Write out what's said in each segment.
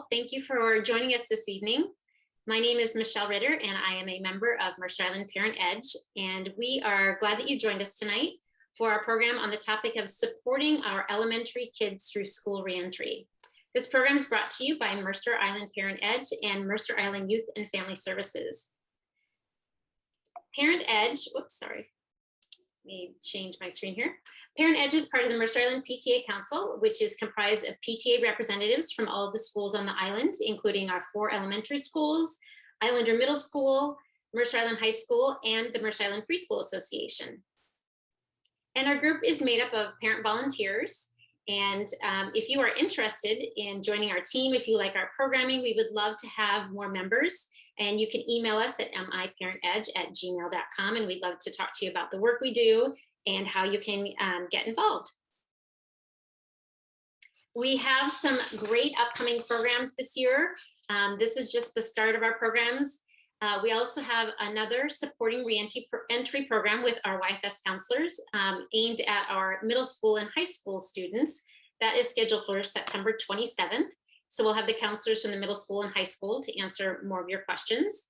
Thank you for joining us this evening. My name is Michelle Ritter, and I am a member of Mercer Island Parent Edge, and we are glad that you joined us tonight for our program on the topic of supporting our elementary kids through school reentry. This program is brought to you by Mercer Island Parent Edge and Mercer Island Youth and Family Services. Parent Edge, whoops, sorry. Let me change my screen here. Parent Edge is part of the Mercer Island PTA Council, which is comprised of PTA representatives from all of the schools on the island, including our 4 elementary schools, Islander Middle School, Mercer Island High School, and the Mercer Island Preschool Association. And our group is made up of parent volunteers. And if you are interested in joining our team, if you like our programming, we would love to have more members. And you can email us at miparentedge@gmail.com, and we'd love to talk to you about the work we do and how you can get involved. We have some great upcoming programs this year. This is just the start of our programs. We also have another supporting reentry program with our YFS counselors aimed at our middle school and high school students. That is scheduled for September 27th. So we'll have the counselors from the middle school and high school to answer more of your questions.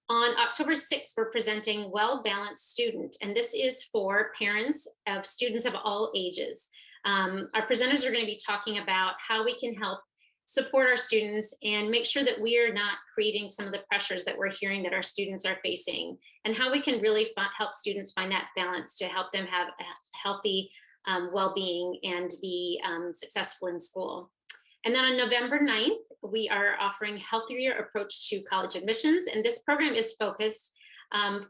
On October 6th, we're presenting Well Balanced Student, and this is for parents of students of all ages. Our presenters are going to be talking about how we can help support our students and make sure that we are not creating some of the pressures that we're hearing that our students are facing, and how we can really help students find that balance to help them have a healthy well-being and be successful in school. And then on November 9th, we are offering Healthier Approach to College Admissions. And this program is focused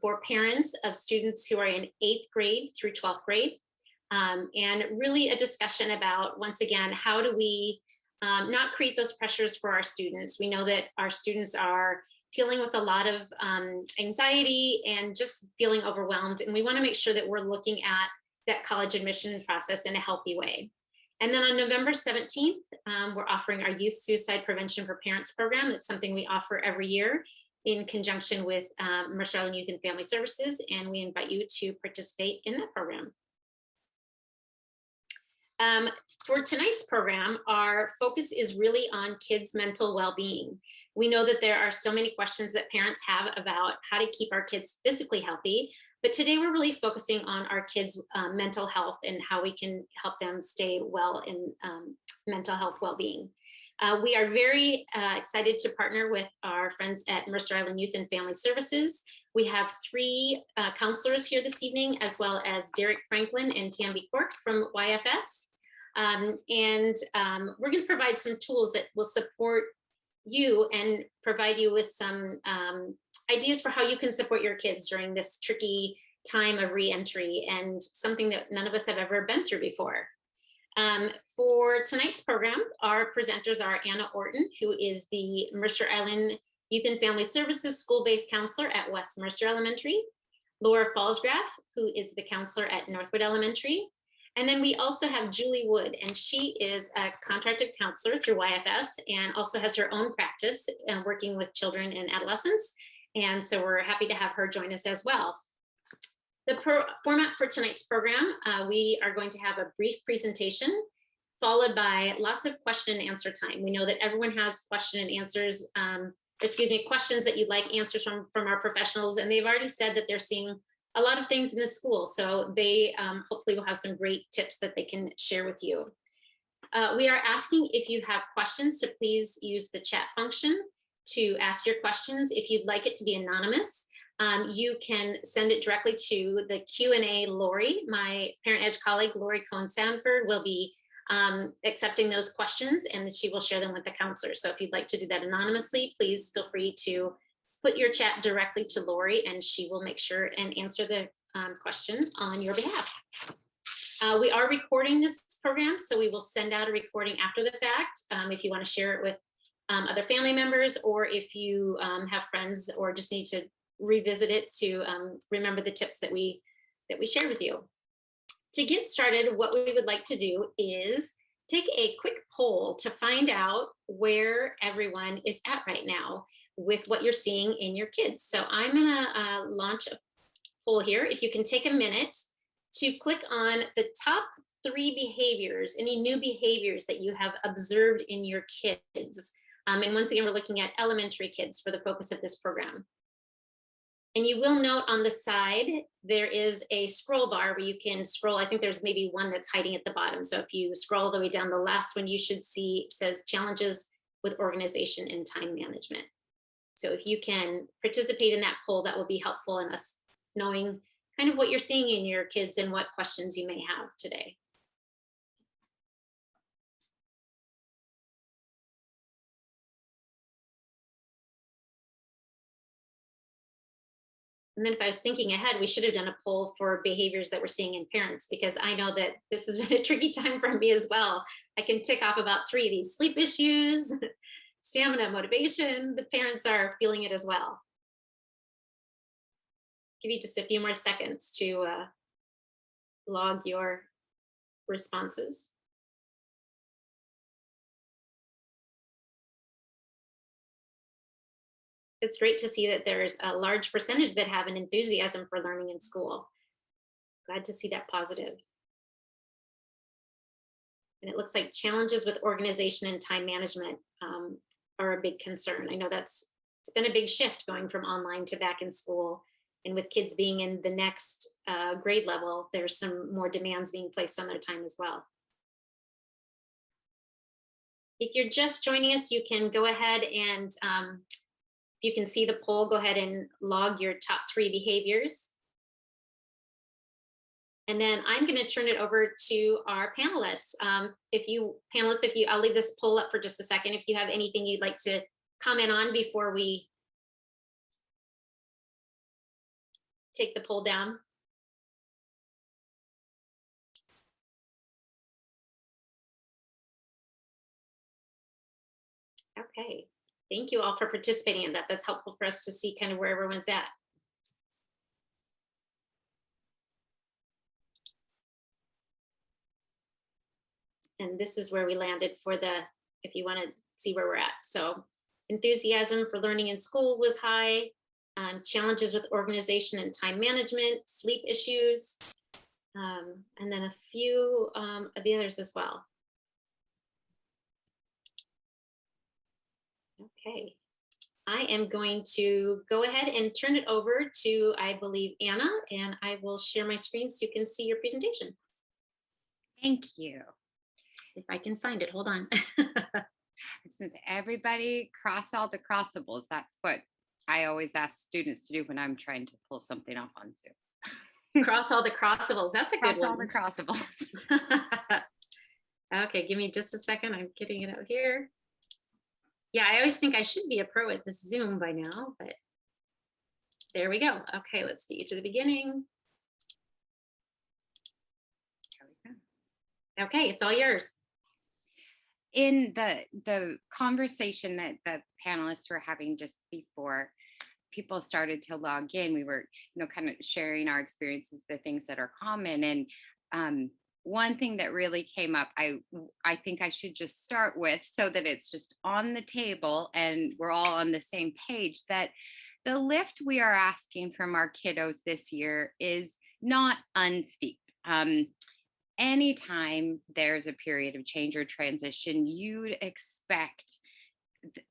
for parents of students who are in 8th grade through 12th grade. And really a discussion about, once again, how do we not create those pressures for our students? We know that our students are dealing with a lot of anxiety and just feeling overwhelmed. And we want to make sure that we're looking at that college admission process in a healthy way. And then on November 17th, we're offering our Youth Suicide Prevention for Parents program. It's something we offer every year in conjunction with Mercer Island Youth and Family Services, and we invite you to participate in that program. For tonight's program, our focus is really on kids' mental well-being. We know that there are so many questions that parents have about how to keep our kids physically healthy, but today we're really focusing on our kids' mental health and how we can help them stay well in mental health well-being. We are very excited to partner with our friends at Mercer Island Youth and Family Services. We have 3 counselors here this evening, as well as Derek Franklin and Tamby Cork from YFS. We're going to provide some tools that will support you and provide you with some ideas for how you can support your kids during this tricky time of reentry and something that none of us have ever been through before. For tonight's program, our presenters are Anna Orton, who is the Mercer Island Youth and Family Services school-based counselor at West Mercer Elementary, Laura Fallsgraf, who is the counselor at Northwood Elementary, and then we also have Julie Wood, and she is a contracted counselor through YFS and also has her own practice working with children and adolescents. And so we're happy to have her join us as well. The format for tonight's program, we are going to have a brief presentation followed by lots of question and answer time. We know that everyone has question and answers, questions that you'd like answers from our professionals, and they've already said that they're seeing a lot of things in the school. So they hopefully will have some great tips that they can share with you. We are asking if you have questions to please use the chat function to ask your questions. If you'd like it to be anonymous, you can send it directly to the Q&A Lori. My Parent Edge colleague, Lori Cohen-Sanford, will be accepting those questions, and she will share them with the counselors. So if you'd like to do that anonymously, please feel free to put your chat directly to Lori, and she will make sure and answer the question on your behalf. We are recording this program, so we will send out a recording after the fact if you want to share it with other family members, or if you have friends or just need to revisit it to remember the tips that we shared with you. To get started, what we would like to do is take a quick poll to find out where everyone is at right now with what you're seeing in your kids. So I'm gonna launch a poll here. If you can take a minute to click on the top 3 behaviors, any new behaviors that you have observed in your kids And once again, we're looking at elementary kids for the focus of this program. And you will note on the side, there is a scroll bar where you can scroll. I think there's maybe one that's hiding at the bottom. So if you scroll all the way down, the last one you should see says challenges with organization and time management. So if you can participate in that poll, that will be helpful in us knowing kind of what you're seeing in your kids and what questions you may have today. And then if I was thinking ahead, we should have done a poll for behaviors that we're seeing in parents, because I know that this has been a tricky time for me as well. I can tick off about 3 of these: sleep issues, stamina, motivation. The parents are feeling it as well. Give you just a few more seconds to log your responses. It's great to see that there's a large percentage that have an enthusiasm for learning in school. Glad to see that positive. And it looks like challenges with organization and time management are a big concern. I know it's been a big shift going from online to back in school. And with kids being in the next grade level, there's some more demands being placed on their time as well. If you're just joining us, you can go ahead and you can see the poll, go ahead and log your top 3 behaviors. And then I'm going to turn it over to our panelists. I'll leave this poll up for just a second. If you have anything you'd like to comment on before we take the poll down. Okay. Thank you all for participating in that. That's helpful for us to see kind of where everyone's at. And this is where we landed if you want to see where we're at. So enthusiasm for learning in school was high, challenges with organization and time management, sleep issues, and then a few of the others as well. Okay, I am going to go ahead and turn it over to, I believe, Anna, and I will share my screen so you can see your presentation. Thank you. If I can find it, hold on. Since everybody cross all the crossables, that's what I always ask students to do when I'm trying to pull something off on Zoom. Cross all the crossables. That's a good one. Cross all the crossables. Okay, give me just a second. I'm getting it out here. Yeah, I always think I should be a pro at this Zoom by now, but there we go. Okay, let's get you to the beginning. There we go. Okay, it's all yours. In the conversation that the panelists were having just before people started to log in, we were, kind of sharing our experiences, the things that are common. And one thing that really came up, I think I should just start with, so that it's just on the table and we're all on the same page, that the lift we are asking from our kiddos this year is not unsteep. Anytime there's a period of change or transition, you'd expect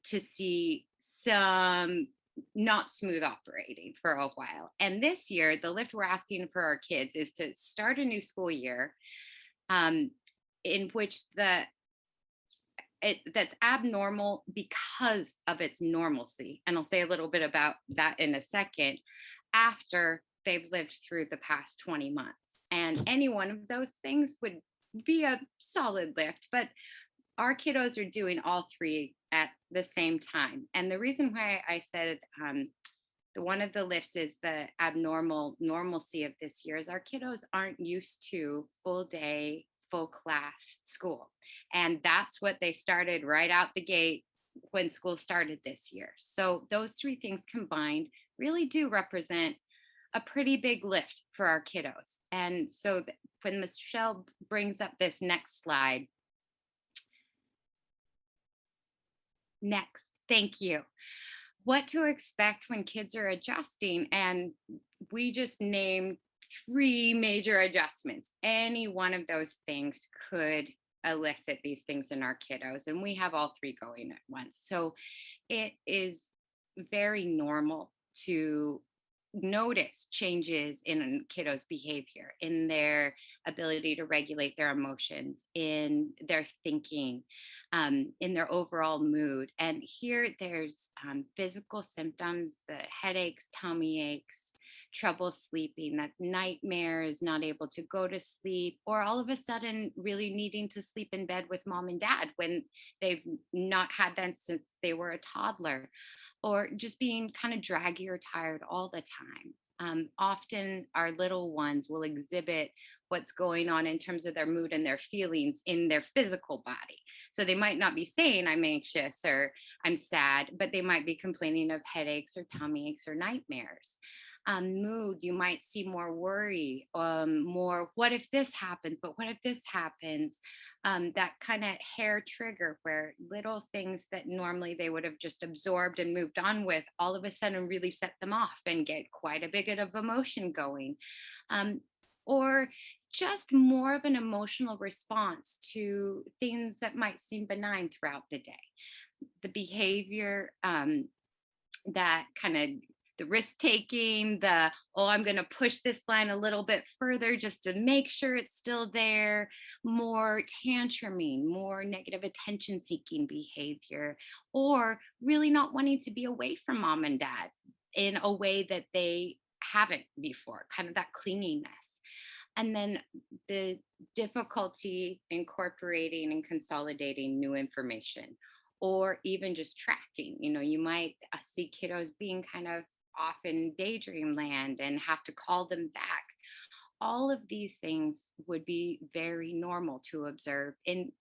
to see some not smooth operating for a while. And this year, the lift we're asking for our kids is to start a new school year in which that's abnormal because of its normalcy. And I'll say a little bit about that in a second, after they've lived through the past 20 months. And any one of those things would be a solid lift, but our kiddos are doing all 3 at the same time. And the reason why I said one of the lifts is the normalcy of this year is our kiddos aren't used to full day, full class school. And that's what they started right out the gate when school started this year. So those 3 things combined really do represent a pretty big lift for our kiddos. And so when Michelle brings up this next slide, thank you. What to expect when kids are adjusting. And we just named 3 major adjustments. Any one of those things could elicit these things in our kiddos, and we have all three going at once. So it is very normal to notice changes in kiddos' behavior, in their ability to regulate their emotions, in their thinking, in their overall mood. And here there's physical symptoms, the headaches, tummy aches, trouble sleeping, that nightmares, not able to go to sleep, or all of a sudden really needing to sleep in bed with mom and dad when they've not had that since they were a toddler, or just being kind of draggy or tired all the time. Often our little ones will exhibit what's going on in terms of their mood and their feelings in their physical body. So they might not be saying I'm anxious or I'm sad, but they might be complaining of headaches or tummy aches or nightmares. Mood, you might see more worry, more what if this happens, but what if this happens? That kind of hair trigger where little things that normally they would have just absorbed and moved on with all of a sudden really set them off and get quite a bit of emotion going. Um, or just more of an emotional response to things that might seem benign throughout the day. The behavior, that kind of the risk taking, the, oh, I'm going to push this line a little bit further just to make sure it's still there, more tantruming, more negative attention seeking behavior, or really not wanting to be away from mom and dad in a way that they haven't before, kind of that clinginess. And then the difficulty incorporating and consolidating new information, or even just tracking. You might see kiddos being kind of off in daydream land and have to call them back. All of these things would be very normal to observe in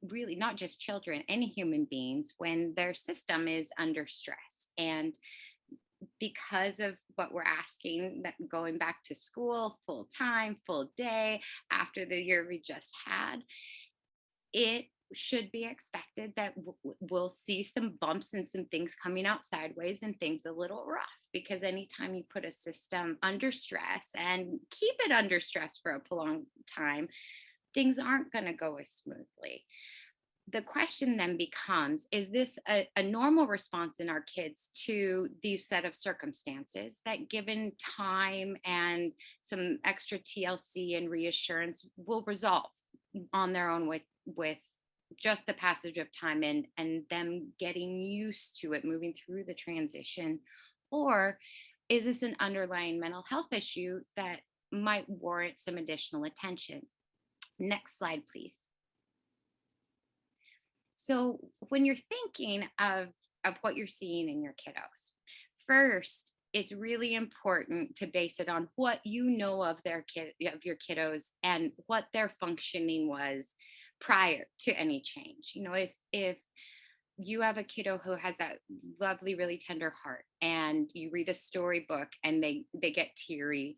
really not just children, any human beings when their system is under stress. And because of what we're asking, that going back to school full time, full day after the year we just had, it should be expected that we'll see some bumps and some things coming out sideways and things a little rough, because anytime you put a system under stress and keep it under stress for a prolonged time, things aren't going to go as smoothly. The question then becomes, is this a normal response in our kids to these set of circumstances that, given time and some extra TLC and reassurance, will resolve on their own with just the passage of time and them getting used to it, moving through the transition? Or is this an underlying mental health issue that might warrant some additional attention? Next slide, please. So when you're thinking of what you're seeing in your kiddos, first, it's really important to base it on what you know of of your kiddos and what their functioning was prior to any change. If you have a kiddo who has that lovely, really tender heart, and you read a storybook and they get teary,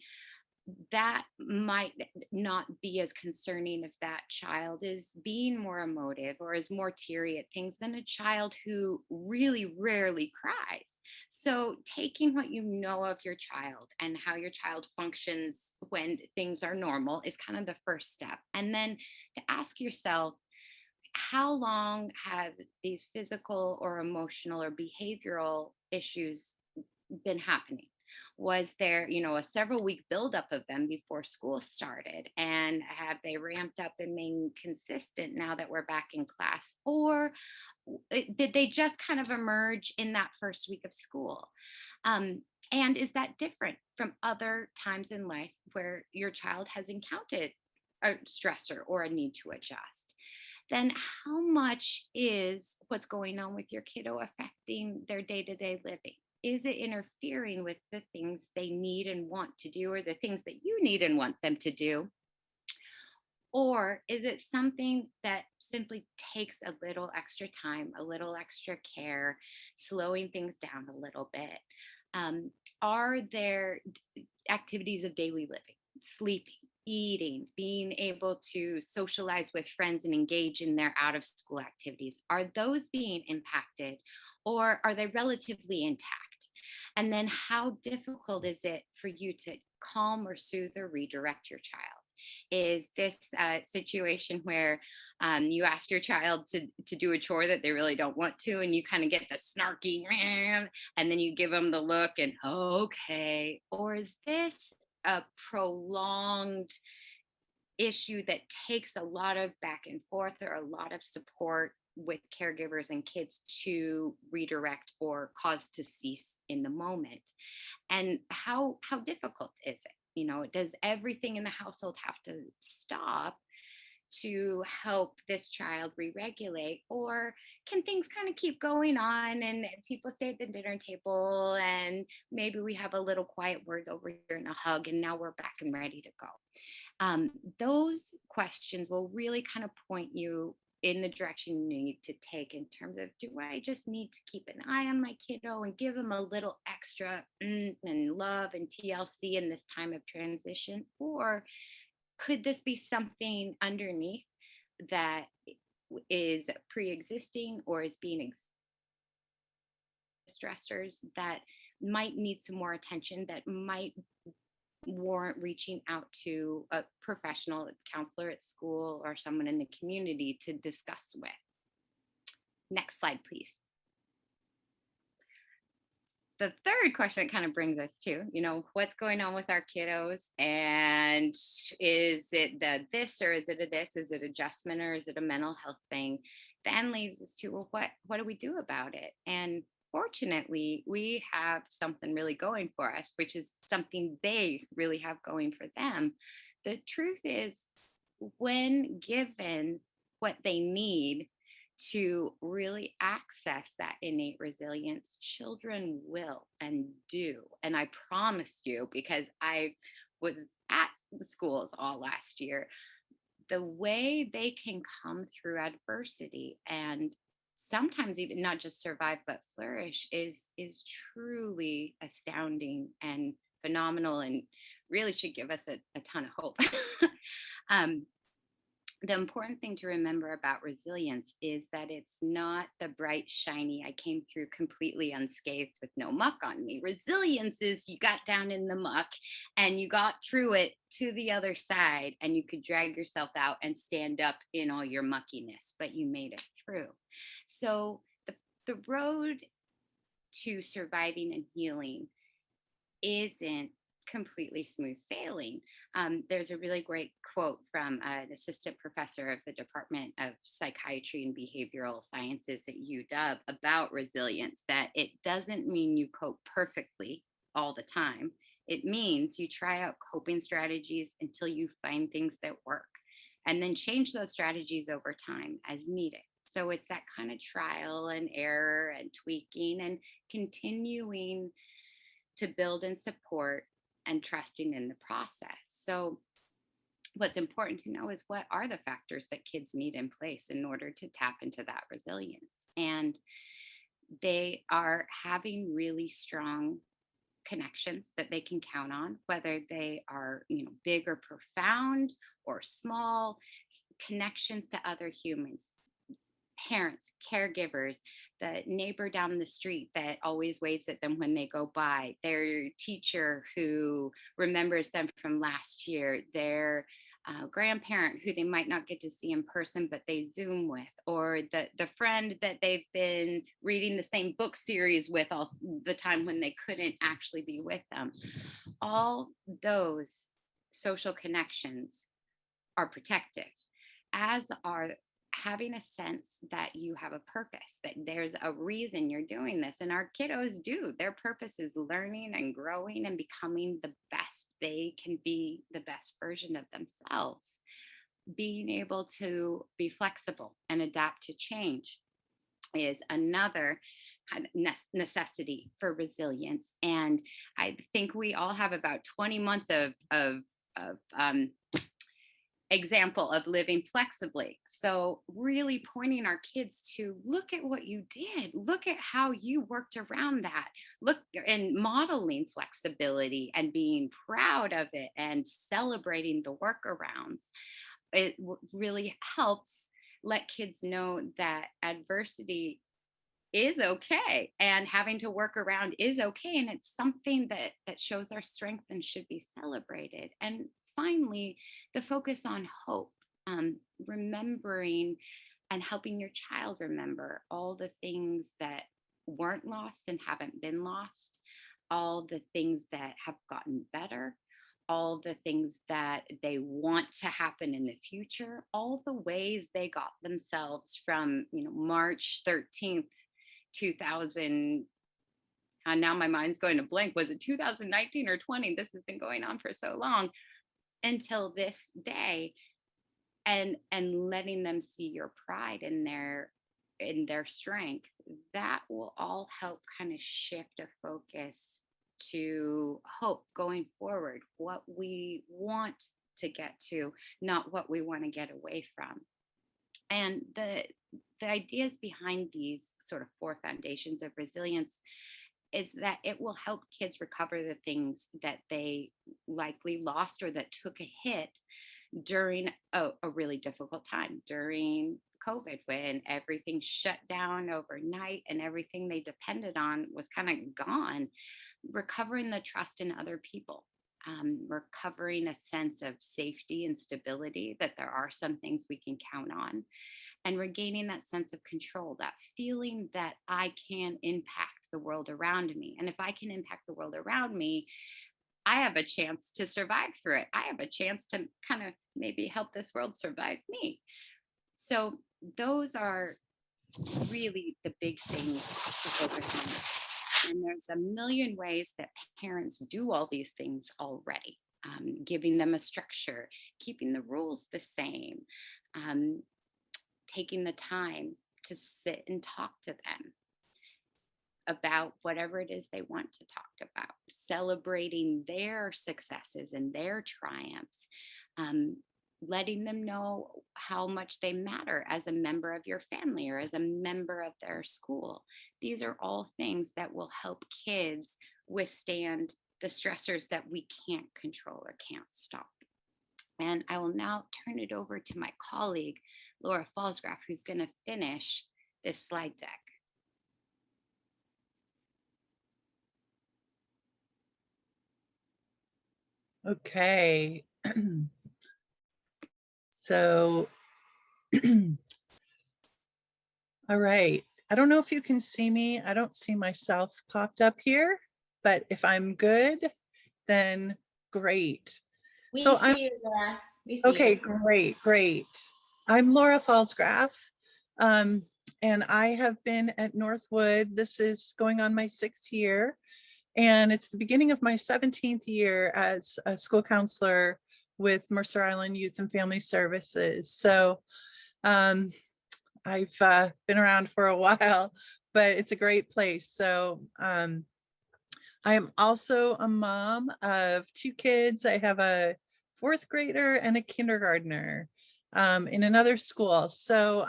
that might not be as concerning if that child is being more emotive or is more teary at things than a child who really rarely cries. So taking what you know of your child and how your child functions when things are normal is kind of the first step. And then to ask yourself, how long have these physical or emotional or behavioral issues been happening? Was there, a several week buildup of them before school started? And have they ramped up and been consistent now that we're back in class? Or did they just kind of emerge in that first week of school? And is that different from other times in life where your child has encountered a stressor or a need to adjust? Then how much is what's going on with your kiddo affecting their day-to-day living? Is it interfering with the things they need and want to do, or the things that you need and want them to do? Or is it something that simply takes a little extra time, a little extra care, slowing things down a little bit? Are there activities of daily living, sleeping, eating, being able to socialize with friends and engage in their out of school activities? Are those being impacted, or are they relatively intact? And then how difficult is it for you to calm or soothe or redirect your child? Is this a situation where you ask your child to do a chore that they really don't want to, and you kind of get the snarky, and then you give them the look and okay? Or is this a prolonged issue that takes a lot of back and forth or a lot of support with caregivers and kids to redirect or cause to cease in the moment? And how difficult is it? Does everything in the household have to stop to help this child re-regulate, or can things kind of keep going on and people stay at the dinner table and maybe we have a little quiet word over here and a hug and now we're back and ready to go? Those questions will really kind of point you in the direction you need to take in terms of, do I just need to keep an eye on my kiddo and give him a little extra and love and TLC in this time of transition? Or could this be something underneath that is pre-existing or is being stressors that might need some more attention, that might warrant reaching out to a professional, counselor at school or someone in the community to discuss with? Next slide, please. The third question that kind of brings us to, what's going on with our kiddos, and is it this or is it a this? Is it adjustment or is it a mental health thing? Then leads us to, well, what do we do about it? And fortunately, we have something really going for us, which is something they really have going for them. The truth is, when given what they need to really access that innate resilience, children will and do. And I promise you, because I was at the schools all last year, the way they can come through adversity and sometimes even not just survive but flourish is truly astounding and phenomenal, and really should give us a ton of hope. The important thing to remember about resilience is that it's not the bright, shiny, I came through completely unscathed with no muck on me. Resilience is you got down in the muck and you got through it to the other side and you could drag yourself out and stand up in all your muckiness, but you made it through. So the road to surviving and healing isn't completely smooth sailing. There's a really great quote from an assistant professor of the Department of Psychiatry and Behavioral Sciences at UW about resilience, that it doesn't mean you cope perfectly all the time. It means you try out coping strategies until you find things that work, and then change those strategies over time as needed. So it's that kind of trial and error and tweaking and continuing to build and support and trusting in the process. So what's important to know is, what are the factors that kids need in place in order to tap into that resilience? And they are having really strong connections that they can count on, whether they are, big or profound or small, connections to other humans, parents, caregivers, the neighbor down the street that always waves at them when they go by, their teacher who remembers them from last year, their grandparent who they might not get to see in person, but they Zoom with, or the friend that they've been reading the same book series with all the time when they couldn't actually be with them. All those social connections are protective, as are having a sense that you have a purpose, that there's a reason you're doing this. And our kiddos do. Their purpose is learning and growing and becoming the best they can be, the best version of themselves. Being able to be flexible and adapt to change is another necessity for resilience. And I think we all have about 20 months of example of living flexibly. So really pointing our kids to, look at what you did, look at how you worked around that, look, and modeling flexibility and being proud of it and celebrating the workarounds. It really helps let kids know that adversity is okay and having to work around is okay, and it's something that shows our strength and should be celebrated. And finally, the focus on hope, remembering and helping your child remember all the things that weren't lost and haven't been lost, all the things that have gotten better, all the things that they want to happen in the future, all the ways they got themselves from, March 13th, 2000. And now my mind's going to blank. Was it 2019 or 20? This has been going on for so long until this day, and letting them see your pride in their strength. That will all help kind of shift a focus to hope going forward, what we want to get to, not what we want to get away from. And the ideas behind these sort of 4 foundations of resilience is that it will help kids recover the things that they likely lost or that took a hit during a really difficult time, during COVID, when everything shut down overnight and everything they depended on was kind of gone. Recovering the trust in other people, recovering a sense of safety and stability, that there are some things we can count on, and regaining that sense of control, that feeling that I can impact the world around me. And if I can impact the world around me, I have a chance to survive through it. I have a chance to kind of maybe help this world survive me. So those are really the big things to focus on. And there's a million ways that parents do all these things already, giving them a structure, keeping the rules the same, taking the time to sit and talk to them about whatever it is they want to talk about, celebrating their successes and their triumphs, letting them know how much they matter as a member of your family or as a member of their school. These are all things that will help kids withstand the stressors that we can't control or can't stop. And I will now turn it over to my colleague, Laura Falsgraf, who's going to finish this slide deck. Okay. So, all right. I don't know if you can see me. I don't see myself popped up here, but if I'm good, then great. We see you, Laura. We see okay, you. great. I'm Laura Falsgraf, and I have been at Northwood. This is going on my 6th year, and it's the beginning of my 17th year as a school counselor with Mercer Island Youth and Family Services. So I've been around for a while, but it's a great place. So I am also a mom of 2 kids. I have a 4th grader and a kindergartner in another school. So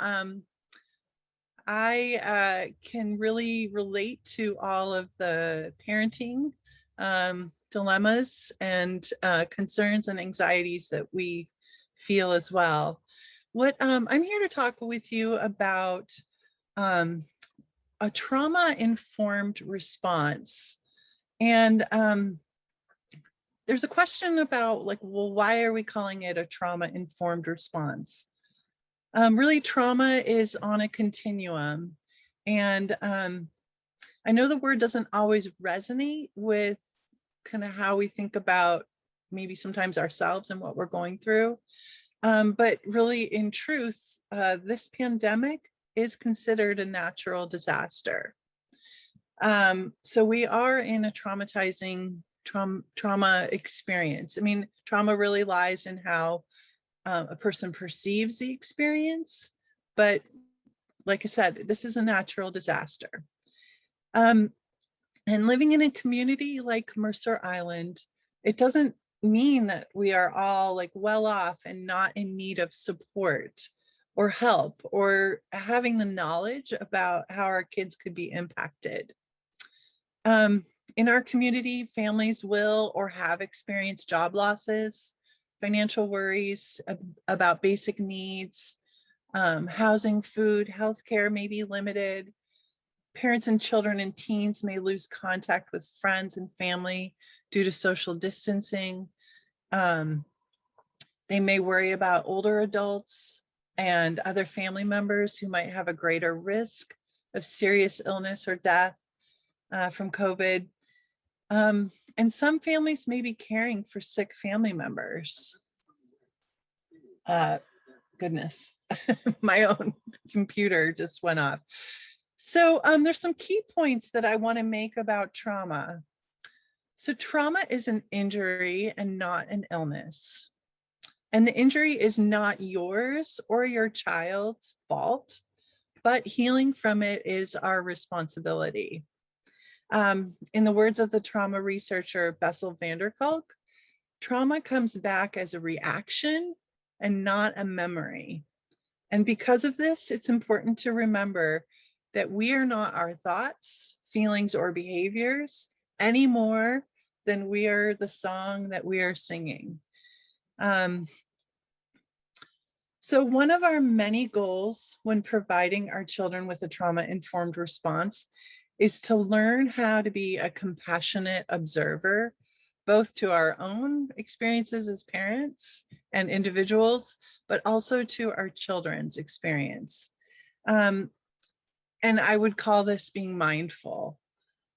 I can really relate to all of the parenting dilemmas and concerns and anxieties that we feel as well. What I'm here to talk with you about a trauma-informed response. And there's a question about well, why are we calling it a trauma-informed response? Really, trauma is on a continuum. And I know the word doesn't always resonate with kind of how we think about maybe sometimes ourselves and what we're going through. But really, in truth, this pandemic is considered a natural disaster. So we are in a traumatizing trauma experience. I mean, trauma really lies in how a person perceives the experience, but like I said, this is a natural disaster. And living in a community like Mercer Island, it doesn't mean that we are all well off and not in need of support or help or having the knowledge about how our kids could be impacted. In our community, families will or have experienced job losses, financial worries about basic needs, housing, food, healthcare may be limited. Parents and children and teens may lose contact with friends and family due to social distancing. They may worry about older adults and other family members who might have a greater risk of serious illness or death from COVID. And some families may be caring for sick family members. Goodness, my own computer just went off. So there's some key points that I want to make about trauma. So trauma is an injury and not an illness. And the injury is not yours or your child's fault, but healing from it is our responsibility. In the words of the trauma researcher Bessel van der Kolk, trauma comes back as a reaction and not a memory. And because of this, it's important to remember that we are not our thoughts, feelings, or behaviors any more than we are the song that we are singing. So one of our many goals when providing our children with a trauma-informed response is to learn how to be a compassionate observer, both to our own experiences as parents and individuals, but also to our children's experience. And I would call this being mindful.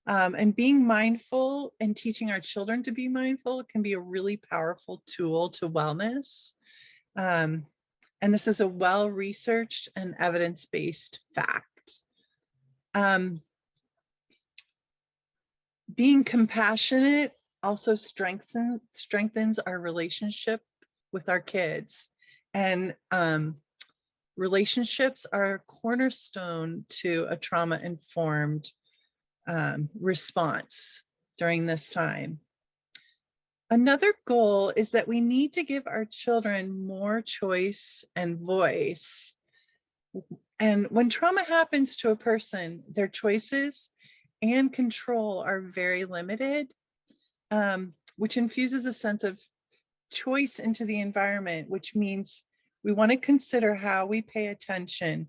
And being mindful and teaching our children to be mindful can be a really powerful tool to wellness. And this is a well-researched and evidence-based fact. Being compassionate also strengthens our relationship with our kids. And relationships are a cornerstone to a trauma-informed response during this time. Another goal is that we need to give our children more choice and voice. And when trauma happens to a person, their choices and control are very limited, which infuses a sense of choice into the environment, which means we want to consider how we pay attention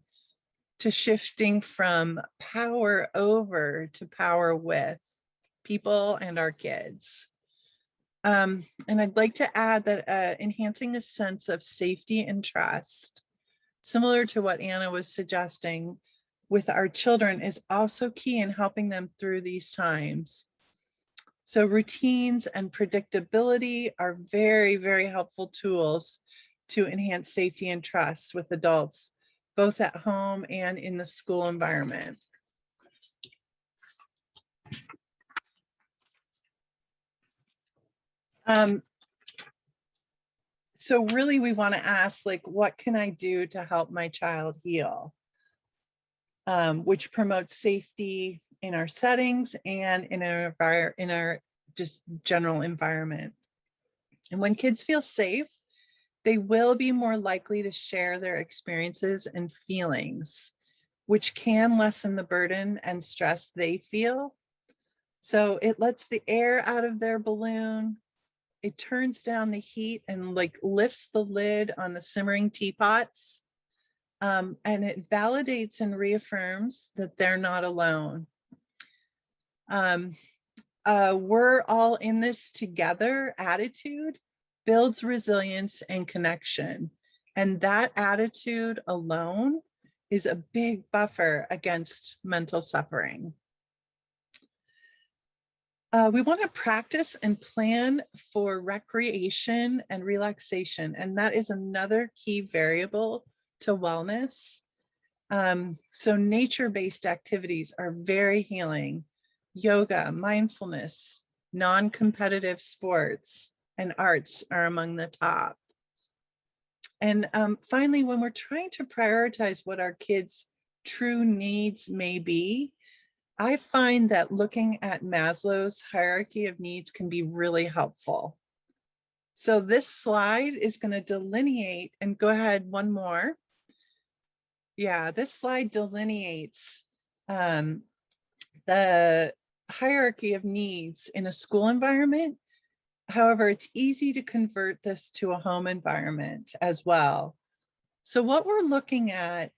to shifting from power over to power with people and our kids. And I'd like to add that enhancing a sense of safety and trust, similar to what Anna was suggesting with our children, is also key in helping them through these times. So routines and predictability are very, very helpful tools to enhance safety and trust with adults, both at home and in the school environment. So really we want to ask, like, what can I do to help my child heal? Which promotes safety in our settings and in our just general environment. And when kids feel safe, they will be more likely to share their experiences and feelings, which can lessen the burden and stress they feel. So it lets the air out of their balloon. It turns down the heat and like lifts the lid on the simmering teapots. And it validates and reaffirms that they're not alone. We're all in this together attitude builds resilience and connection. And that attitude alone is a big buffer against mental suffering. We want to practice and plan for recreation and relaxation, and that is another key variable to wellness. So nature-based activities are very healing. Yoga, mindfulness, non-competitive sports, and arts are among the top. And finally, when we're trying to prioritize what our kids' true needs may be, I find that looking at Maslow's hierarchy of needs can be really helpful. So this slide is going to delineate, and go ahead, one more. Yeah, this slide delineates the hierarchy of needs in a school environment. However, it's easy to convert this to a home environment as well. So what we're looking at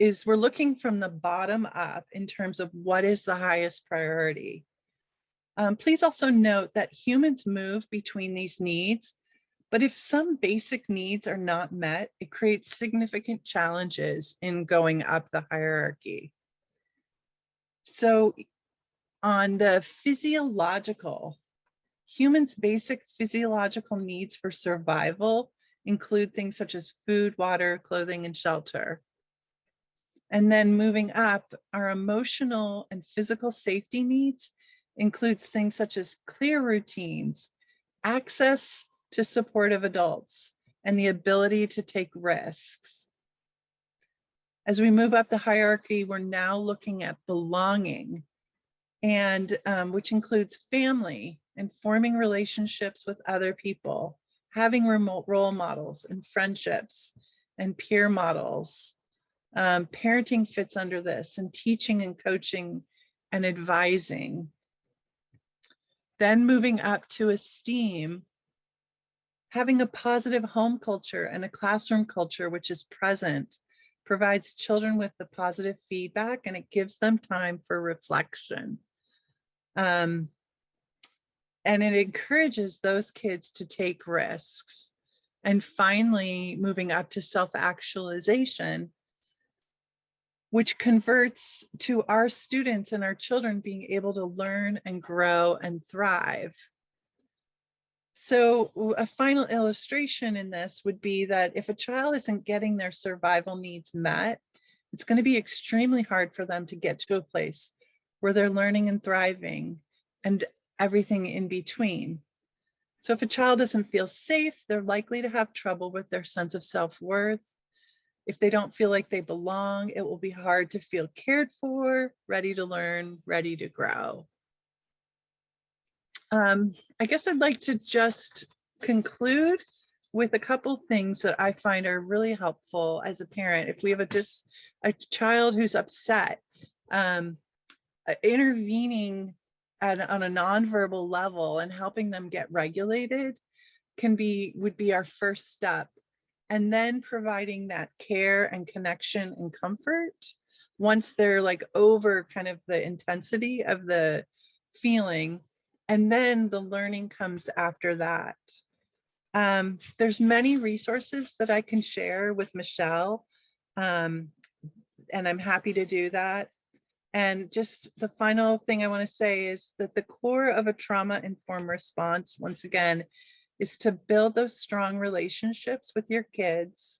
is we're looking from the bottom up in terms of what is the highest priority. Please also note that humans move between these needs, But if some basic needs are not met, it creates significant challenges in going up the hierarchy. So on the physiological, humans' basic physiological needs for survival include things such as food, water, clothing, and shelter. And then moving up, our emotional and physical safety needs includes things such as clear routines, access to supportive adults, and the ability to take risks. As we move up the hierarchy, we're now looking at belonging, and which includes family and forming relationships with other people, having remote role models and friendships and peer models. Parenting fits under this, and teaching and coaching and advising. Then moving up to esteem, having a positive home culture and a classroom culture which is present provides children with the positive feedback, and it gives them time for reflection. And it encourages those kids to take risks. And finally, moving up to self-actualization, which converts to our students and our children being able to learn and grow and thrive. So a final illustration in this would be that if a child isn't getting their survival needs met, it's going to be extremely hard for them to get to a place where they're learning and thriving and everything in between. So if a child doesn't feel safe, they're likely to have trouble with their sense of self-worth. If they don't feel like they belong, it will be hard to feel cared for, ready to learn, ready to grow. I guess I'd like to just conclude with a couple things that I find are really helpful as a parent. If we have a child who's upset, intervening on a nonverbal level and helping them get regulated would be our first step. And then providing that care and connection and comfort once they're like over kind of the intensity of the feeling. And then the learning comes after that. There's many resources that I can share with Michelle, and I'm happy to do that. And just the final thing I want to say is that the core of a trauma-informed response, once again, is to build those strong relationships with your kids,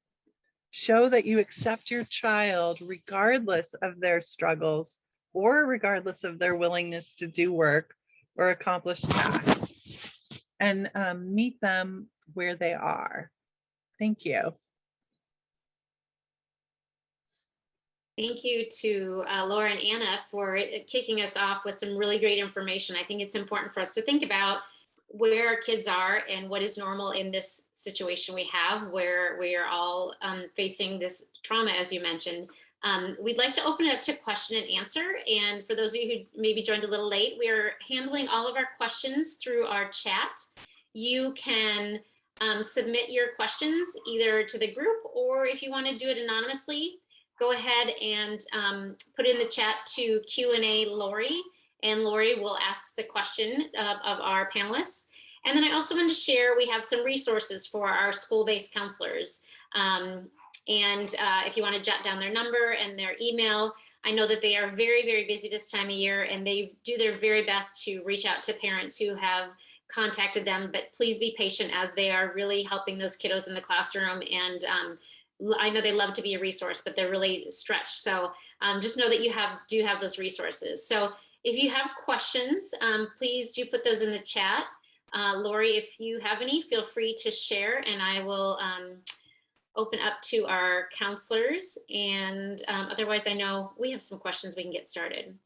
show that you accept your child regardless of their struggles or regardless of their willingness to do work or accomplish tasks, and meet them where they are. Thank you. Thank you to Laura and Anna for kicking us off with some really great information. I think it's important for us to think about where our kids are and what is normal in this situation we have, where we are all facing this trauma, as you mentioned. We'd like to open it up to question and answer. And for those of you who maybe joined a little late, we are handling all of our questions through our chat. You can submit your questions either to the group, or if you want to do it anonymously, go ahead and put in the chat to Q&A Lori, and Lori will ask the question of our panelists. And then I also want to share, we have some resources for our school-based counselors. And if you want to jot down their number and their email, I know that they are very, very busy this time of year, and they do their very best to reach out to parents who have contacted them, but please be patient as they are really helping those kiddos in the classroom. And I know they love to be a resource, but they're really stretched. So just know that you do have those resources. So if you have questions, please do put those in the chat. Lori, if you have any, feel free to share, and I will open up to our counselors. And otherwise, I know we have some questions we can get started.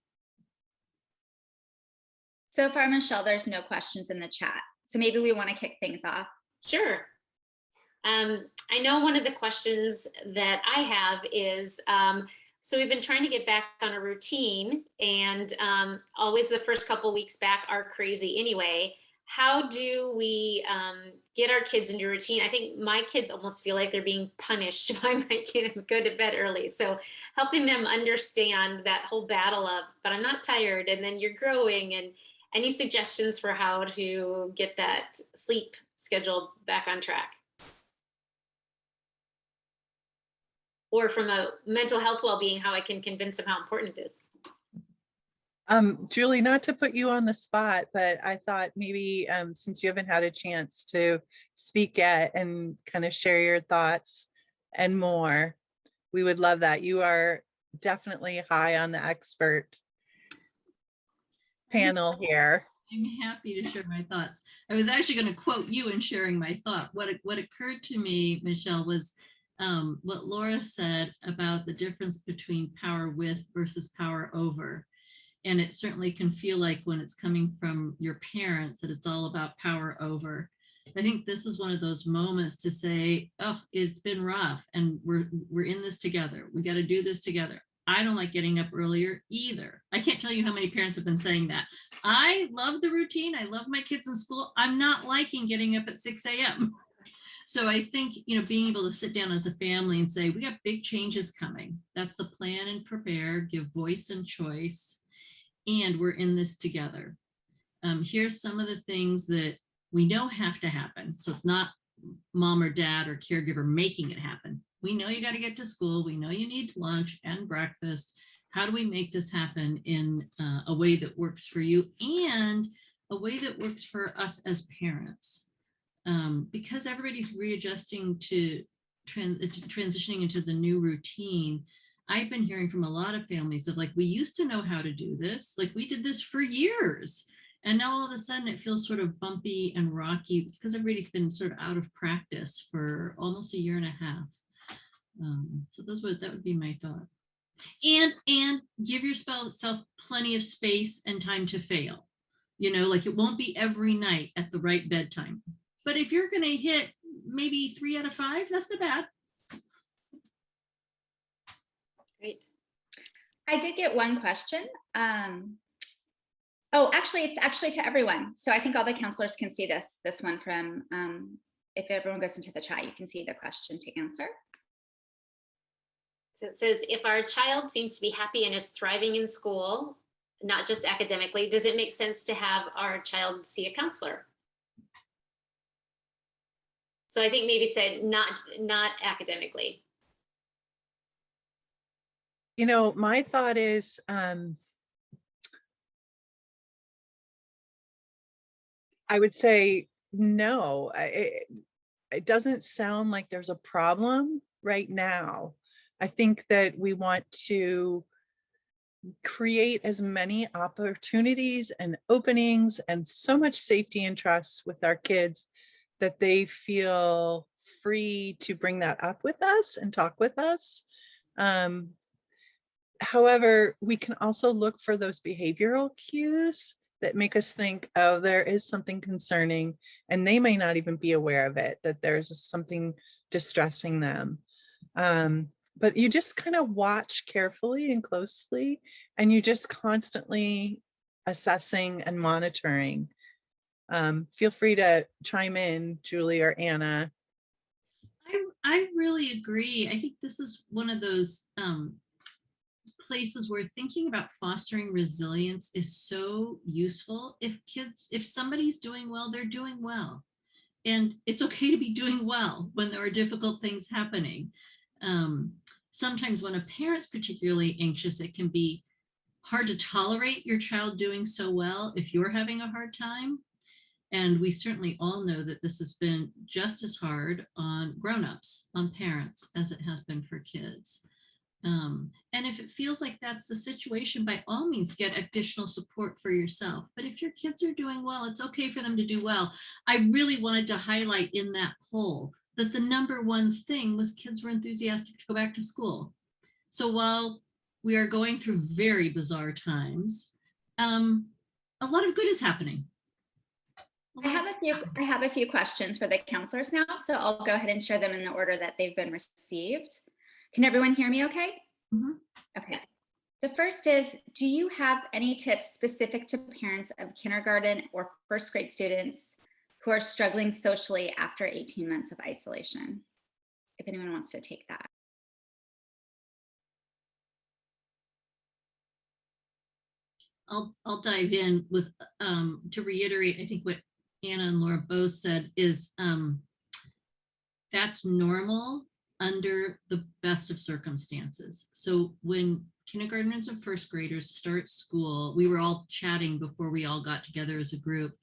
So far, Michelle, there's no questions in the chat. So maybe we want to kick things off. Sure. I know one of the questions that I have is, so we've been trying to get back on a routine, and always the first couple weeks back are crazy anyway. How do we get our kids into routine? I think my kids almost feel like they're being punished by making them go to bed early. So helping them understand that whole battle of, but I'm not tired, and then you're growing, Any suggestions for how to get that sleep schedule back on track? Or from a mental health well-being, how I can convince them how important it is. Julie, not to put you on the spot, but I thought maybe since you haven't had a chance to speak yet and kind of share your thoughts and more, we would love that. You are definitely high on the expert panel here. I'm happy to share my thoughts. I was actually going to quote you in sharing my thought. What occurred to me, Michelle, was what Laura said about the difference between power with versus power over. And it certainly can feel like when it's coming from your parents that it's all about power over. I think this is one of those moments to say, oh, it's been rough and we're in this together. We got to do this together. I don't like getting up earlier either. I can't tell you how many parents have been saying that. I love the routine. I love my kids in school. I'm not liking getting up at 6 a.m. So I think, being able to sit down as a family and say, we got big changes coming. That's the plan and prepare, give voice and choice. And we're in this together. Here's some of the things that we know have to happen. So it's not mom or dad or caregiver making it happen. We know you got to get to school. We know you need lunch and breakfast. How do we make this happen in a way that works for you and a way that works for us as parents? Because everybody's readjusting to transitioning into the new routine. I've been hearing from a lot of families of like, we used to know how to do this. Like we did this for years. And now all of a sudden it feels sort of bumpy and rocky. It's because everybody's been sort of out of practice for almost a year and a half. So that would be my thought. And give yourself plenty of space and time to fail. Like it won't be every night at the right bedtime. But if you're going to hit maybe 3 out of 5, that's not bad. Great. I did get one question. Oh, actually, it's actually to everyone. So I think all the counselors can see this one from, if everyone goes into the chat, you can see the question to answer. So it says, if our child seems to be happy and is thriving in school, not just academically, does it make sense to have our child see a counselor? So I think maybe said not academically. My thought is, I would say no. It doesn't sound like there's a problem right now. I think that we want to create as many opportunities and openings and so much safety and trust with our kids that they feel free to bring that up with us and talk with us. However, we can also look for those behavioral cues that make us think, oh, there is something concerning, and they may not even be aware of it, that there's something distressing them. But you just kind of watch carefully and closely, and you just constantly assessing and monitoring. Feel free to chime in, Julie or Anna. I really agree. I think this is one of those places where thinking about fostering resilience is so useful. If somebody's doing well, they're doing well. And it's okay to be doing well when there are difficult things happening. Sometimes when a parent's particularly anxious, it can be hard to tolerate your child doing so well if you're having a hard time. And we certainly all know that this has been just as hard on grown-ups, on parents, as it has been for kids. And if it feels like that's the situation, by all means, get additional support for yourself. But if your kids are doing well, it's okay for them to do well. I really wanted to highlight in that poll that the number one thing was kids were enthusiastic to go back to school. So while we are going through very bizarre times, a lot of good is happening. I have a few questions for the counselors now, so I'll go ahead and share them in the order that they've been received. Can everyone hear me okay? Mm-hmm. Okay. The first is, do you have any tips specific to parents of kindergarten or first grade students who are struggling socially after 18 months of isolation? If anyone wants to take that. I'll dive in with to reiterate, I think what Anna and Laura both said is that's normal under the best of circumstances. So when kindergartners and first graders start school, we were all chatting before we all got together as a group.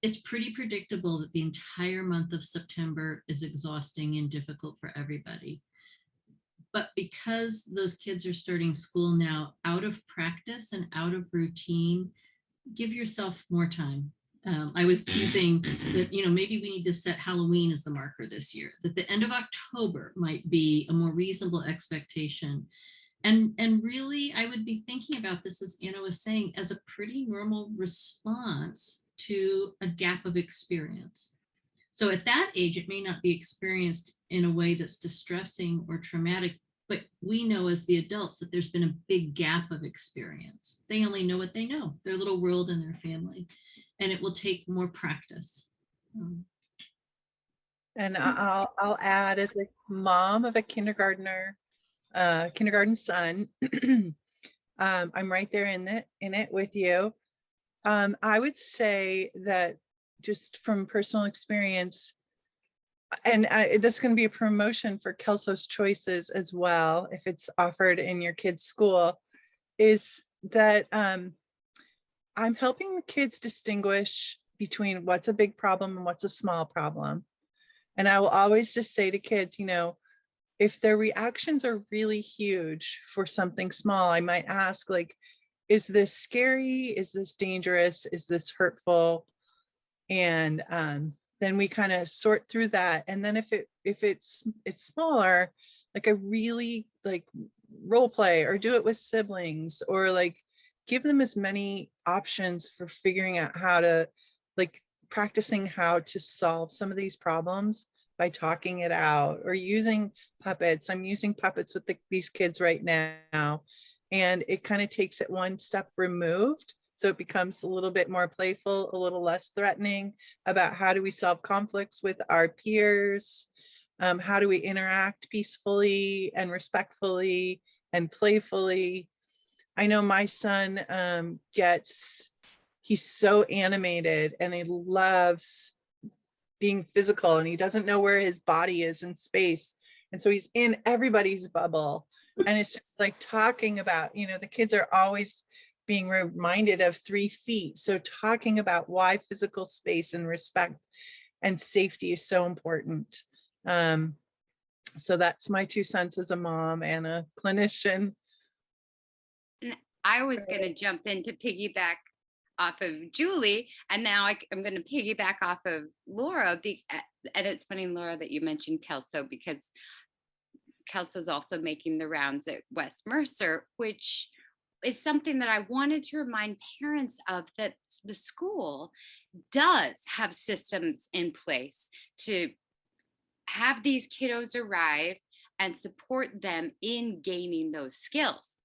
It's pretty predictable that the entire month of September is exhausting and difficult for everybody. But because those kids are starting school now out of practice and out of routine, give yourself more time. I was teasing that, maybe we need to set Halloween as the marker this year, that the end of October might be a more reasonable expectation. And really, I would be thinking about this, as Anna was saying, as a pretty normal response to a gap of experience. So at that age, it may not be experienced in a way that's distressing or traumatic, but we know as the adults that there's been a big gap of experience. They only know what they know, their little world and their family, and it will take more practice. And I'll add, as a mom of a kindergarten son, I'm right there in it with you. I would say that, just from personal experience, and this can be a promotion for Kelso's Choices as well, if it's offered in your kid's school, is that I'm helping the kids distinguish between what's a big problem and what's a small problem. And I will always just say to kids, if their reactions are really huge for something small, I might ask, like, is this scary? Is this dangerous? Is this hurtful? And then we kind of sort through that. And then if it's smaller, like, I really like role play or do it with siblings, or like give them as many options for figuring out how to, like, practicing how to solve some of these problems by talking it out, or using puppets. I'm using puppets with these kids right now. And it kind of takes it one step removed. So it becomes a little bit more playful, a little less threatening, about how do we solve conflicts with our peers? How do we interact peacefully and respectfully and playfully? I know my son he's so animated and he loves being physical, and he doesn't know where his body is in space. And so he's in everybody's bubble. And it's just like talking about, the kids are always being reminded of 3 feet. So talking about why physical space and respect and safety is so important. So that's my 2 cents as a mom and a clinician. I was going to jump in to piggyback off of Julie, and now I'm going to piggyback off of Laura. And it's funny, Laura, that you mentioned Kelso, because Kelso's also making the rounds at West Mercer, which is something that I wanted to remind parents of, that the school does have systems in place to have these kiddos arrive and support them in gaining those skills.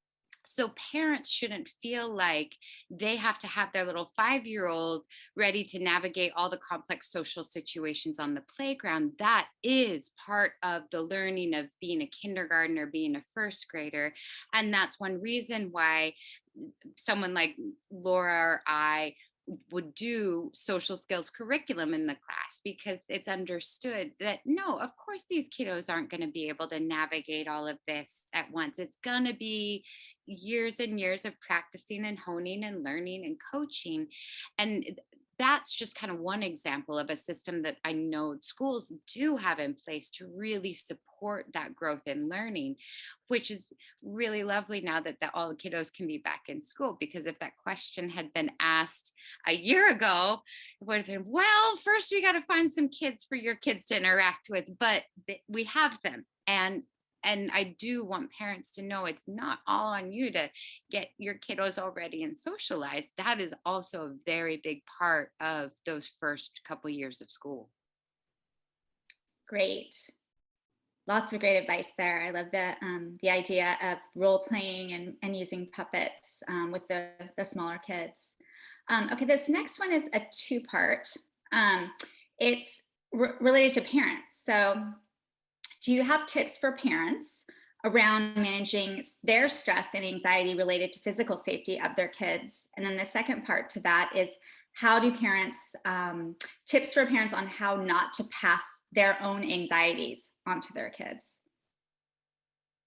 So parents shouldn't feel like they have to have their little 5-year-old ready to navigate all the complex social situations on the playground. That is part of the learning of being a kindergartner, being a first grader. And that's one reason why someone like Laura or I would do social skills curriculum in the class, because it's understood that, no, of course, these kiddos aren't going to be able to navigate all of this at once. It's going to be years and years of practicing and honing and learning and coaching. And that's just kind of one example of a system that I know schools do have in place to really support that growth and learning, which is really lovely now that all the kiddos can be back in school. Because if that question had been asked a year ago, it would have been, well, first we got to find some kids for your kids to interact with, but we have them. And I do want parents to know it's not all on you to get your kiddos all ready and socialized. That is also a very big part of those first couple years of school. Great. Lots of great advice there. I love the idea of role playing and using puppets with the smaller kids. Okay, this next one is a 2-part. It's related to parents. So, do you have tips for parents around managing their stress and anxiety related to physical safety of their kids. And then the second part to that is how do parents, tips for parents on how not to pass their own anxieties onto their kids.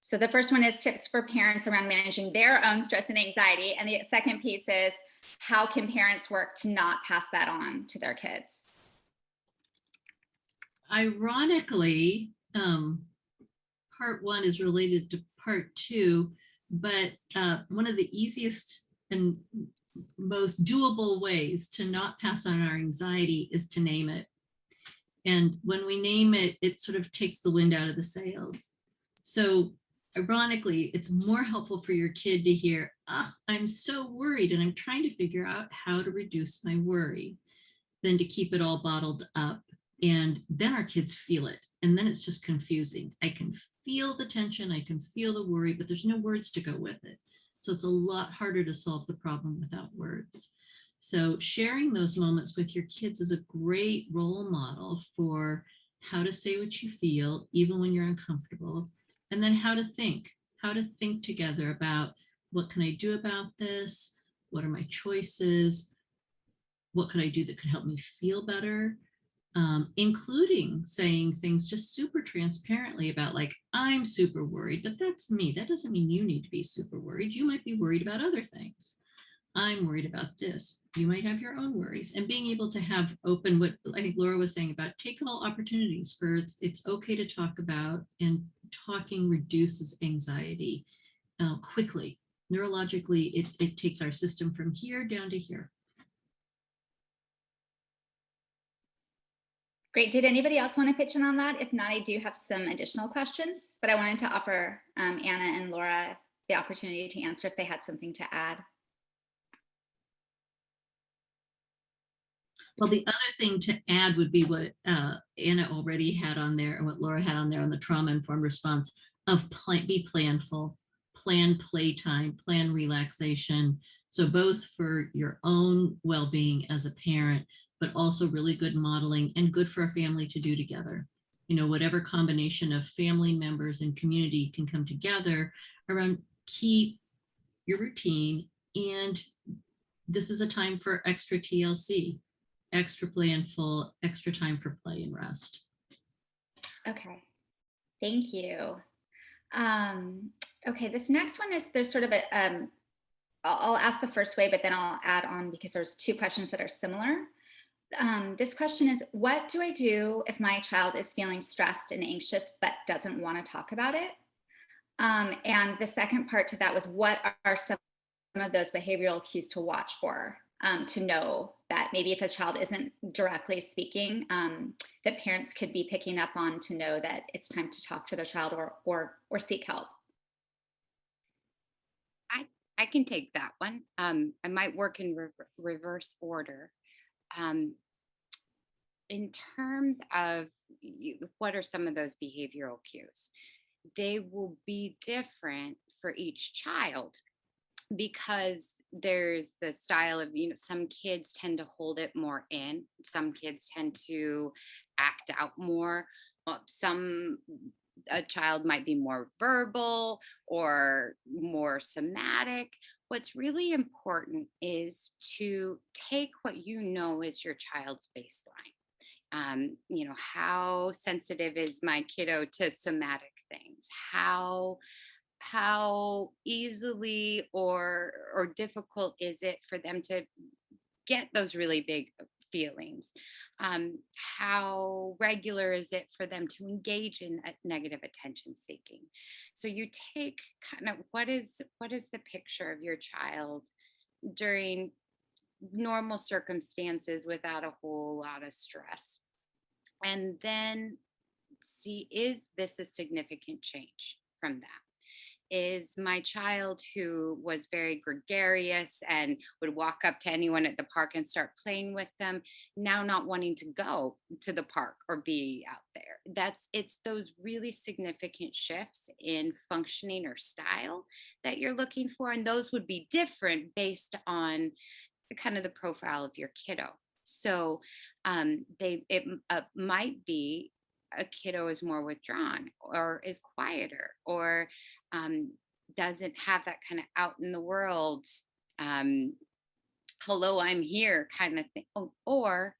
So the first one is tips for parents around managing their own stress and anxiety. And the second piece is how can parents work to not pass that on to their kids? Ironically, part one is related to part two, but one of the easiest and most doable ways to not pass on our anxiety is to name it. And when we name it, it sort of takes the wind out of the sails. So ironically, it's more helpful for your kid to hear, I'm so worried and I'm trying to figure out how to reduce my worry, than to keep it all bottled up. And then our kids feel it. And then it's just confusing. I can feel the tension, I can feel the worry, but there's no words to go with it. So it's a lot harder to solve the problem without words. So sharing those moments with your kids is a great role model for how to say what you feel, even when you're uncomfortable, and then how to think together about what can I do about this? What are my choices? What could I do that could help me feel better? Including saying things just super transparently about like, I'm super worried, but that's me. That doesn't mean you need to be super worried. You might be worried about other things. I'm worried about this. You might have your own worries, and being able to have open, what I think Laura was saying about take all opportunities for it's okay to talk about, and talking reduces anxiety quickly. Neurologically, it takes our system from here down to here. Great. Did anybody else want to pitch in on that? If not, I do have some additional questions, but I wanted to offer Anna and Laura the opportunity to answer if they had something to add. Well, the other thing to add would be what Anna already had on there and what Laura had on there on the trauma-informed response of be planful, plan playtime, plan relaxation. So both for your own well-being as a parent, but also really good modeling and good for a family to do together. You know, whatever combination of family members and community can come together around keep your routine. And this is a time for extra TLC, extra planful, extra time for play and rest. Okay, thank you. Okay, this next one is, there's sort of a, I'll ask the first way, but then I'll add on because there's two questions that are similar. This question is, what do I do if my child is feeling stressed and anxious, but doesn't want to talk about it? And the second part to that was, what are some of those behavioral cues to watch for, to know that maybe if a child isn't directly speaking, that parents could be picking up on, to know that it's time to talk to their child or seek help? I can take that one. I might work in reverse order. In terms of what are some of those behavioral cues, they will be different for each child, because there's the style of, some kids tend to hold it more in, some kids tend to act out more, a child might be more verbal or more somatic. What's really important is to take what is your child's baseline. How sensitive is my kiddo to somatic things? How easily or difficult is it for them to get those really big feelings? How regular is it for them to engage in negative attention seeking? So you take kind of what is the picture of your child during normal circumstances without a whole lot of stress, and then see, is this a significant change from that? Is my child, who was very gregarious and would walk up to anyone at the park and start playing with them, now not wanting to go to the park or be out there? It's those really significant shifts in functioning or style that you're looking for. And those would be different based on kind of the profile of your kiddo. So it might be a kiddo is more withdrawn or is quieter or doesn't have that kind of out in the world, hello, I'm here kind of thing. Or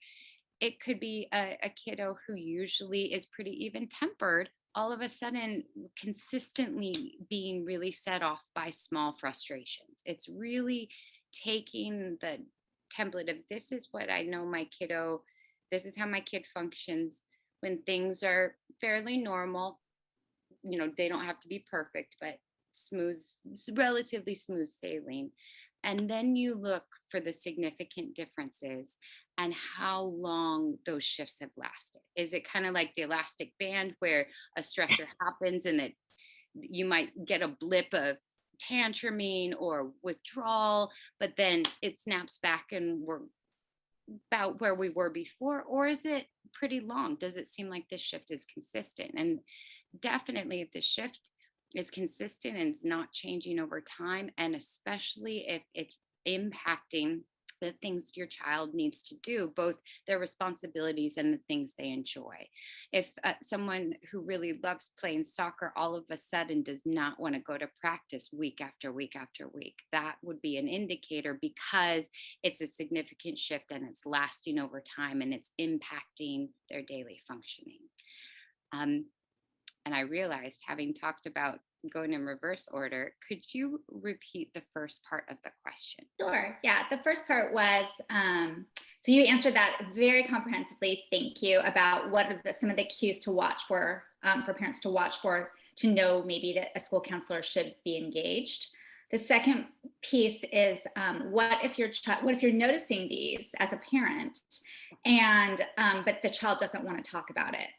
it could be a kiddo who usually is pretty even tempered, all of a sudden consistently being really set off by small frustrations. It's really taking the template of, this is what I know my kiddo, this is how my kid functions when things are fairly normal. They don't have to be perfect, but smooth, relatively smooth sailing. And then you look for the significant differences and how long those shifts have lasted. Is it kind of like the elastic band where a stressor happens and that you might get a blip of tantruming or withdrawal, but then it snaps back and we're about where we were before? Or is it pretty long? Does it seem like this shift is consistent? And definitely if the shift is consistent and it's not changing over time, and especially if it's impacting the things your child needs to do, both their responsibilities and the things they enjoy. If someone who really loves playing soccer all of a sudden does not want to go to practice week after week after week, that would be an indicator, because it's a significant shift and it's lasting over time and it's impacting their daily functioning. And I realized, having talked about going in reverse order, could you repeat the first part of the question? Sure. Yeah. The first part was, so you answered that very comprehensively. Thank you. About what are some of the cues to watch for parents to watch for, to know maybe that a school counselor should be engaged. The second piece is, what if you're noticing these as a parent, and but the child doesn't want to talk about it?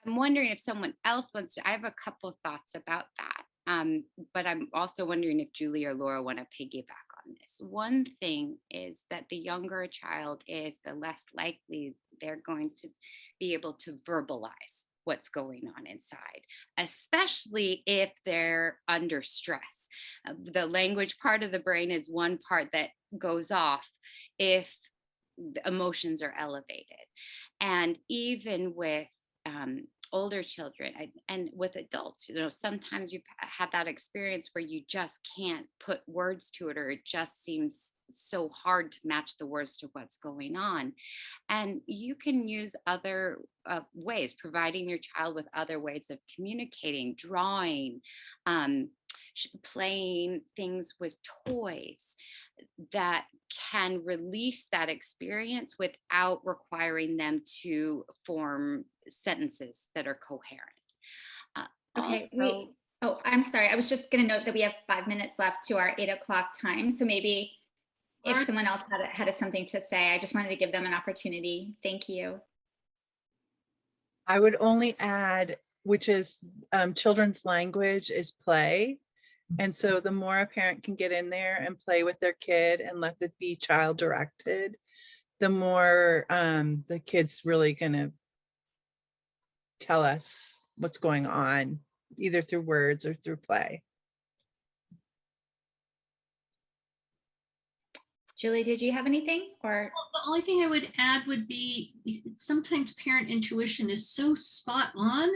I'm wondering if someone else wants to. I have a couple of thoughts about that, but I'm also wondering if Julie or Laura want to piggyback on this. One thing is that the younger a child is, the less likely they're going to be able to verbalize what's going on inside, especially if they're under stress. The language part of the brain is one part that goes off if the emotions are elevated. And even with older children and with adults, sometimes you've had that experience where you just can't put words to it, or it just seems so hard to match the words to what's going on. And you can use other ways, providing your child with other ways of communicating, drawing, playing things with toys that can release that experience without requiring them to form sentences that are coherent. Okay, wait. Oh, I'm sorry. I was just going to note that we have 5 minutes left to our 8 o'clock time. So maybe if someone else had something to say, I just wanted to give them an opportunity. Thank you. I would only add, which is children's language is play. And so the more a parent can get in there and play with their kid and let it be child directed, the more the kid's really going to tell us what's going on, either through words or through play. Julie, did you have anything? Or the only thing I would add would be, sometimes parent intuition is so spot on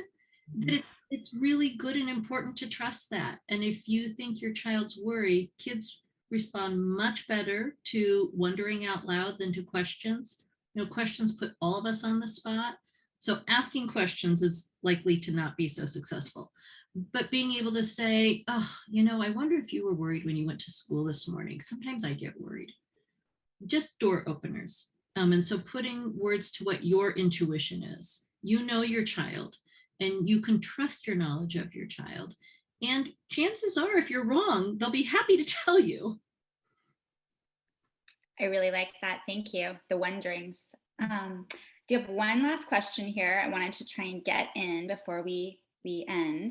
that it's really good and important to trust that. And if you think your child's worried, kids respond much better to wondering out loud than to questions. Questions put all of us on the spot. So asking questions is likely to not be so successful. But being able to say, oh, I wonder if you were worried when you went to school this morning. Sometimes I get worried. Just door openers. And so putting words to what your intuition is. You know your child, and you can trust your knowledge of your child. And chances are, if you're wrong, they'll be happy to tell you. I really like that. Thank you. The wonderings. Do you have one last question here I wanted to try and get in before we end?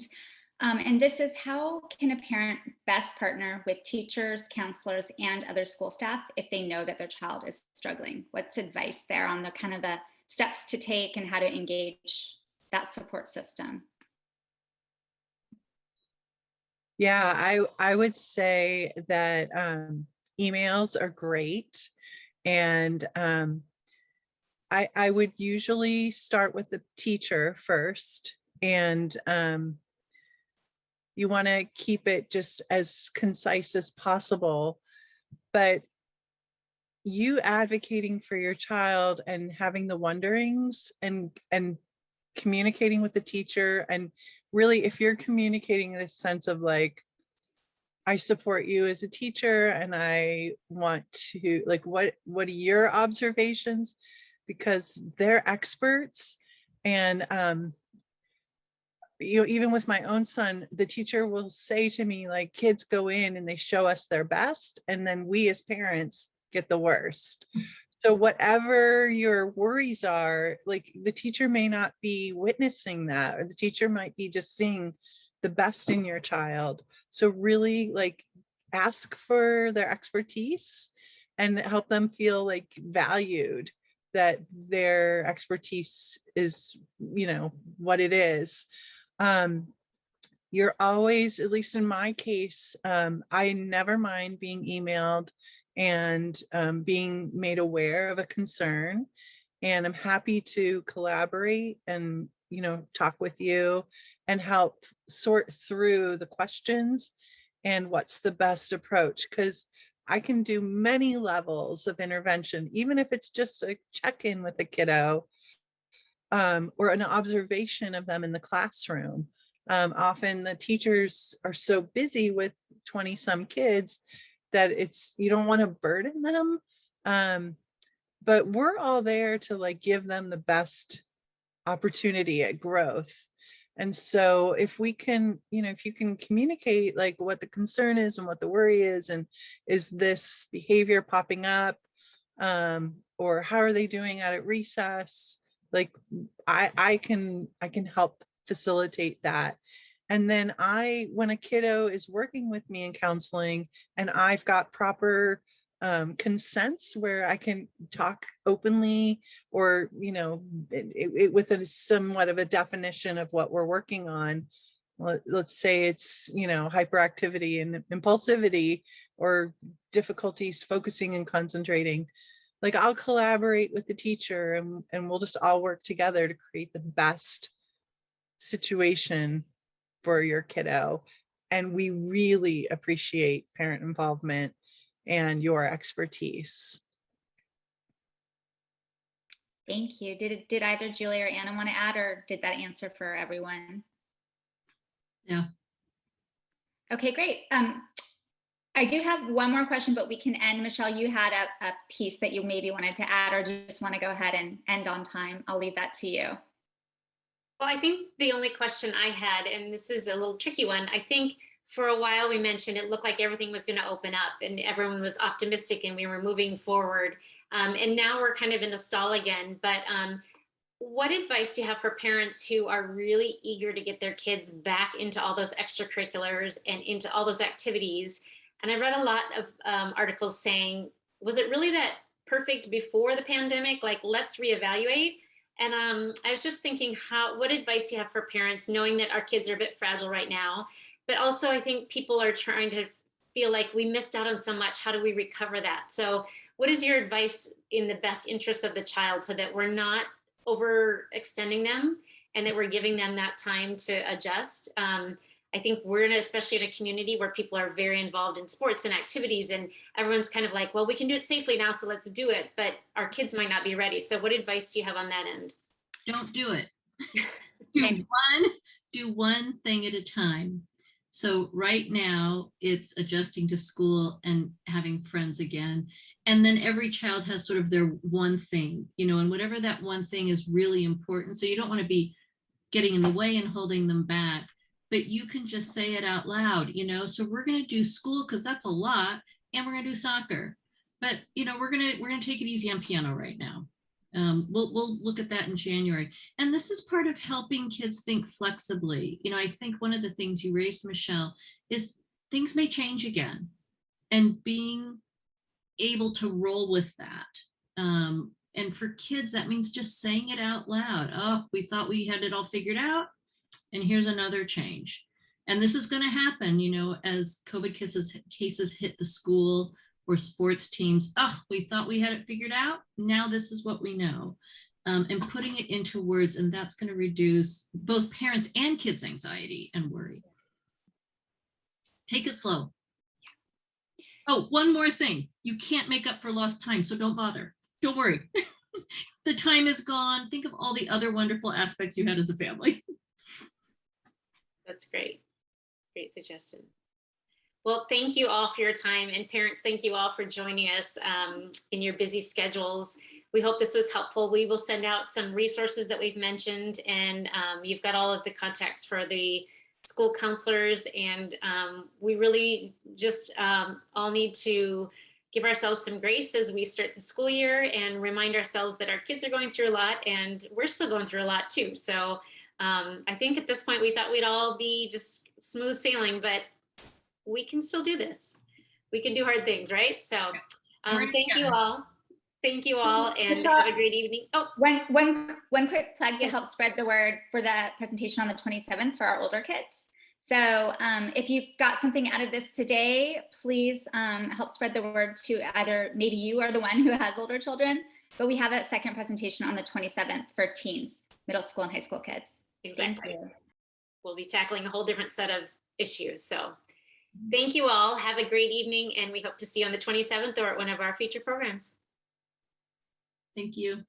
And this is, how can a parent best partner with teachers, counselors, and other school staff if they know that their child is struggling? What's advice there on the kind of the steps to take and how to engage that support system? Yeah, I would say that emails are great. And I would usually start with the teacher first, and you want to keep it just as concise as possible. But you advocating for your child and having the wonderings and communicating with the teacher, and really, if you're communicating this sense of like, I support you as a teacher and I want to, like, what are your observations? Because they're experts. And you know, even with my own son, the teacher will say to me, like, kids go in and they show us their best, and then we as parents get the worst. So whatever your worries are, like, the teacher may not be witnessing that, or the teacher might be just seeing the best in your child. So really, like, ask for their expertise and help them feel like valued, that their expertise is, you know, what it is. You're always, at least in my case, I never mind being emailed and being made aware of a concern. And I'm happy to collaborate and, you know, talk with you and help sort through the questions and what's the best approach. Because I can do many levels of intervention, even if it's just a check-in with a kiddo, or an observation of them in the classroom. Often the teachers are so busy with 20 some kids that you don't want to burden them. But we're all there to, like, give them the best opportunity at growth. And so if we can, you know, if you can communicate like what the concern is and what the worry is, and is this behavior popping up, or how are they doing at recess? Like, I can help facilitate that. And then when a kiddo is working with me in counseling and I've got proper consents where I can talk openly, or, you know, with a somewhat of a definition of what we're working on. Let's say it's, you know, hyperactivity and impulsivity, or difficulties focusing and concentrating. Like, I'll collaborate with the teacher and we'll just all work together to create the best situation for your kiddo. And we really appreciate parent involvement and your expertise. Thank you. Did either Julie or Anna want to add, or did that answer for everyone? Yeah. Okay, great. I do have one more question, but we can end. Michelle, you had a piece that you maybe wanted to add, or just want to go ahead and end on time. I'll leave that to you. Well, I think the only question I had, and this is a little tricky one, I think for a while we mentioned it looked like everything was going to open up and everyone was optimistic and we were moving forward. And now we're kind of in a stall again. But what advice do you have for parents who are really eager to get their kids back into all those extracurriculars and into all those activities? And I read a lot of articles saying, was it really that perfect before the pandemic? Like, let's reevaluate. And I was just thinking, what advice do you have for parents, knowing that our kids are a bit fragile right now, but also I think people are trying to feel like we missed out on so much. How do we recover that? So what is your advice in the best interest of the child so that we're not overextending them and that we're giving them that time to adjust? I think we're especially in a community where people are very involved in sports and activities, and everyone's kind of like, well, we can do it safely now, so let's do it. But our kids might not be ready. So what advice do you have on that end? Don't do it. do one thing at a time. So right now it's adjusting to school and having friends again. And then every child has sort of their one thing, you know, and whatever that one thing is really important. So you don't want to be getting in the way and holding them back, but you can just say it out loud, you know. So we're going to do school because that's a lot, and we're going to do soccer, but you know, we're going to take it easy on piano right now. We'll look at that in January. And this is part of helping kids think flexibly. You know, I think one of the things you raised, Michelle, is things may change again, and being able to roll with that. And for kids, that means just saying it out loud. Oh, we thought we had it all figured out, and here's another change. And this is going to happen, you know, as COVID cases hit the school or sports teams. Oh, we thought we had it figured out. Now this is what we know. and putting it into words, and that's going to reduce both parents and kids' anxiety and worry. Take it slow. Oh, one more thing. You can't make up for lost time, so don't bother. Don't worry. The time is gone. Think of all the other wonderful aspects you had as a family. That's great. Great suggestion. Well, thank you all for your time, and parents, thank you all for joining us in your busy schedules. We hope this was helpful. We will send out some resources that we've mentioned, and you've got all of the contacts for the school counselors, and we really just all need to give ourselves some grace as we start the school year and remind ourselves that our kids are going through a lot, and we're still going through a lot too. So I think at this point we thought we'd all be just smooth sailing, but we can still do this. We can do hard things, right? So thank you all. Thank you all, and have a great evening. Oh, one quick plug to Yes. help spread the word for that presentation on the 27th for our older kids. So if you got something out of this today, please help spread the word to either maybe you are the one who has older children, but we have a second presentation on the 27th for teens, middle school and high school kids. exactly. Thank you. We'll be tackling a whole different set of issues. So thank you all. Have a great evening, and we hope to see you on the 27th or at one of our future programs. Thank you.